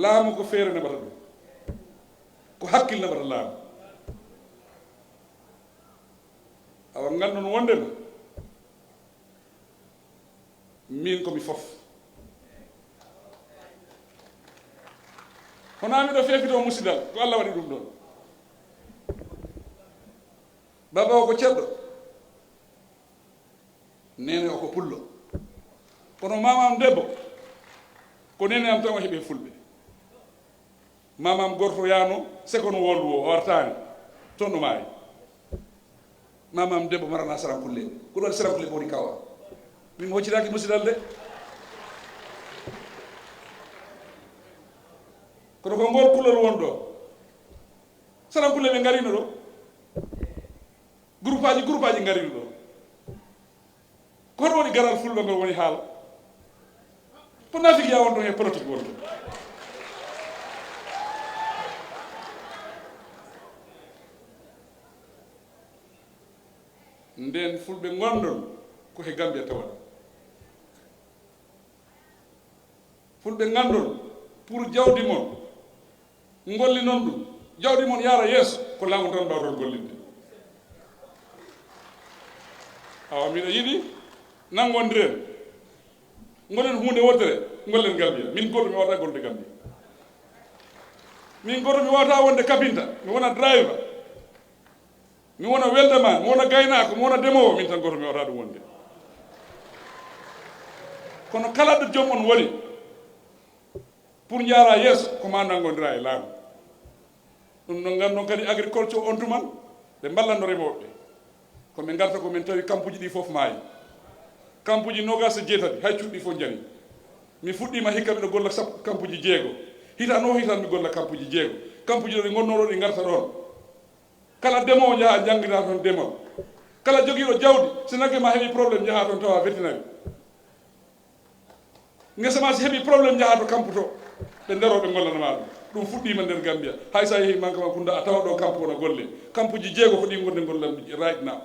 laamu ko feere nebata ɗum ko hakkille nebata laamu awa nganndu wondema min komi fof hono miɗo feefito musidal ko Allah waɗi ɗum ɗon baba o ko ceɗɗo nene o ko pullo kono mamam debbo ko nene am tan o heeɓe fulɓe mamam gorto yano sekono wondu o wartani toon ɗo maayi mamam debbo marana sarankulle ko ɗon sarankulle ɓe woni kawa min mi hoccitaki musidal de kono ko ngol kullol won ɗo sarankulle ɓe garino ɗo groupe aji garino ɗo kono woni garal fulɓe ngol woni haala ko nafiki ya won ɗon e politique won ɗon nden fulɓe gonɗon ko he Gambia tawa fulɓe gandon pour jawdi mon golli noon ɗum jawdi mon yaara yeeso ko laamu tan mbawton gollinde awa miɗo yiɗi nangondiren gonen hunde wotere gollen Gambia min goto mi wawata golde Gambia min goto mi wawata wonde kapinta mi wona driver mi wona weldaman mi wona gaynako mi wona demowo min tan goto mi wawata ɗum wonde kono kala ɗo joom on woni pour jaara yeeso ko ma nangodira e laamu ɗum no gandon kadi agriculture on tuman ɓe ballanno remoɓe komin garta komin tawi kampuji ɗi fof maayi kampuji nogas e jeetati hay cuuɗɗi fof jani mi fuɗɗima hikka miɗo golla kampuji jeego hitan o hitan mi golla kampuji jeego kampuji ɗo ɗi gonnoɗo ɗi garta ɗon kala demowo jaha janggita toon demowo kala jogiiɗo jawdi so nagge ma heeɓi probléme jaha toon tawa vétinaire ngesa ma si heeɓi probléme jaha to kamputo ɓe nderoɓe gollanama ɗum fuɗɗima nder Gambia hay sa yeehi manque ma kunda a tawa ɗo kampu wona golle kampuji jeego ko ɗi gonde gollam right now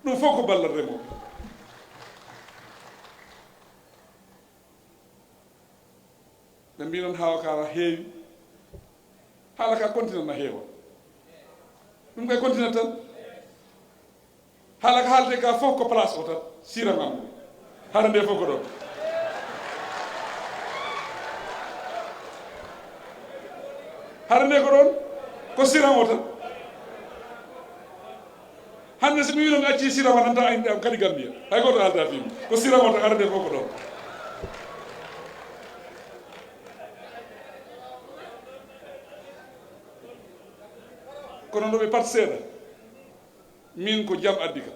ɗum fof ko ballal remoɓe ɓe mbi noon haala ka heewi haala ka continue na heewa ɗum koye continue tan haala ka haalte ka fof ko place o tan siramam ɗum haala nde fof ko ɗon haala nde ko ɗon ko siram o tan hande so mi wi noon mi acci sirama tan ta inde am kadi Gambia hay goto haalda fimi ko siram o tan haala nde fof ko ɗon kono no ɓe pat seeɗa min ko jam addi ka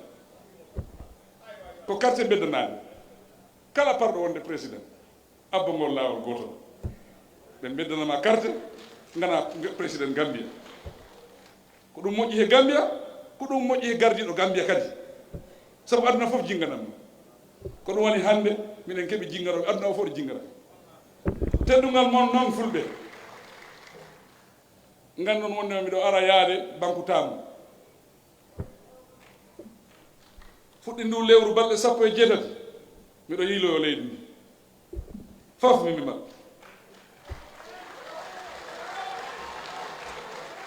ko quartier beddanani kala parɗo wonde président abba ngol laawol gotol ɓe beddanama carte gana président Gambia ko ɗum moƴƴi he Gambia ko ɗum moƴƴi he gardiɗo Gambia kadi sabu aduna fof jinganamma ko ɗum woni hande minen keeɓi jinganoɓe aduna o fof ɗo jingana teddugal mon noon fulɓe gandon wondema miɗo ara yaade banque tamu fuɗɗi ndu lewru balɗe 17 miɗo yiiloyo leydi ndi fof mi mbima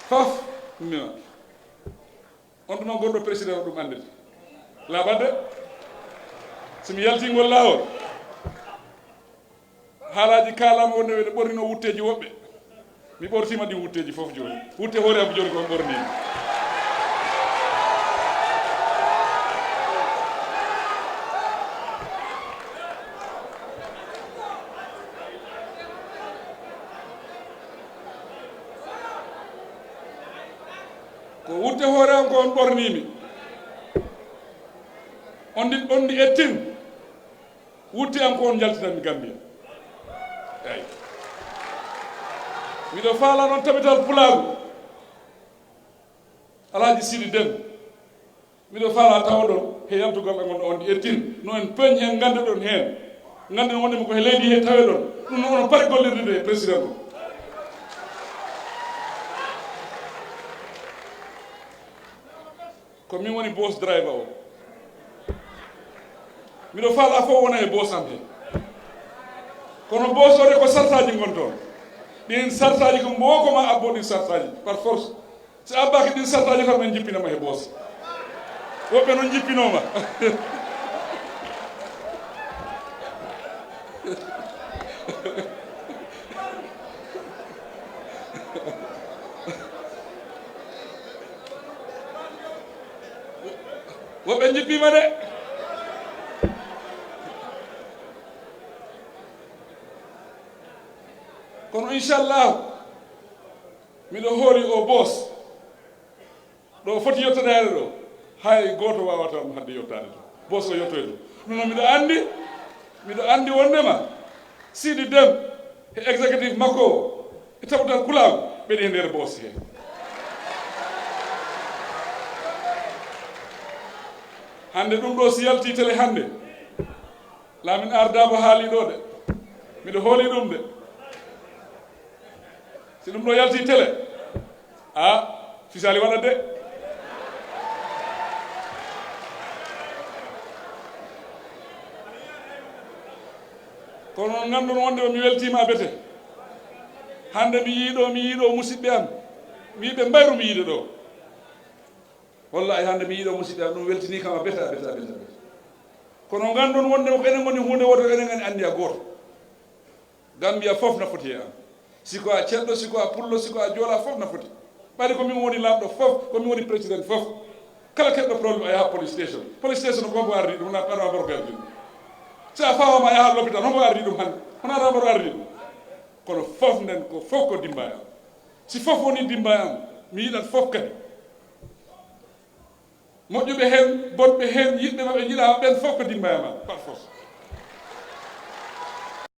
fof mi mbima on tuma gonɗo président o ɗum andete laaɓadde somi yaltingol laawol haalaji kalama wonde ɓe ɓornino wutteji woɓɓe mi ɓortima ɗi wutteji fof joni wutte hoore am joni ko ɓornimi ko wutte hoore am ko on ɓornimi on ɗi ettin wutte am ko on jaltinanmi Gambia eyi miɗo faala noon tabital pulagu Alhaji Sidi Den miɗo faala tawa ɗon he yamtugol e gonɗo on ɗi ettin no en peñ en gande ɗon heen ganden wondema ko he leydi he tawe ɗon ɗum no onon pari gollirde nde président o ko min woni boss driver o miɗo faala fof wona e boss am he kono boosode ko sartaji gon toon ɗin sartaji ko mbokoma abbo ɗin sartaji par force si abbaki ɗin sartaji kam en jippinama he boos woɓɓe noon jippinoma woɓɓe jippima de kono inchallahu miɗo hooli o boos ɗo foti yettodare ɗo hay goto wawata hadde yettade to boos o yettoy to ɗum noon miɗo andi wondema Sidi Dem e exécutif makko o e taɓatal kulago ɓeɗe e nder boos he hande ɗum ɗo si yalti télé hande laamin ardabo haali ɗo de miɗo hooli ɗum de si ɗum ɗo yalti télé a fisali waɗat de kono noon ngannduno wonde o mi weltima bete hande mi yiiɗo musidɓe am mi yiɓe mbayrumi yiide ɗo wallahi hande mi yiiɗo musidɓe am ɗum weltini kam a bete kono ngandon wonde ko enen goni hunde woto enen gani andi a goto Gambia fof nafoti am siko a ceddo siko a pullo siko a joola fof nafoti ɓayde komin woni lamɗo fof komin woni président fof kala keɗɗo probléme a yaha police station ko mbo ardi ɗum na ɓaɗa boro gardi ɗum sa fawama a yaha l'hôpital hombo ardi ɗum hande honata boro ardi ɗum kono fof nden ko fof ko dimba am si fof woni dimba am mi yiɗat fof kadi moƴƴuɓe hen bonɓe hen yiɗɓe maɓe jiiɗama ɓen fof ko dimba e ma par force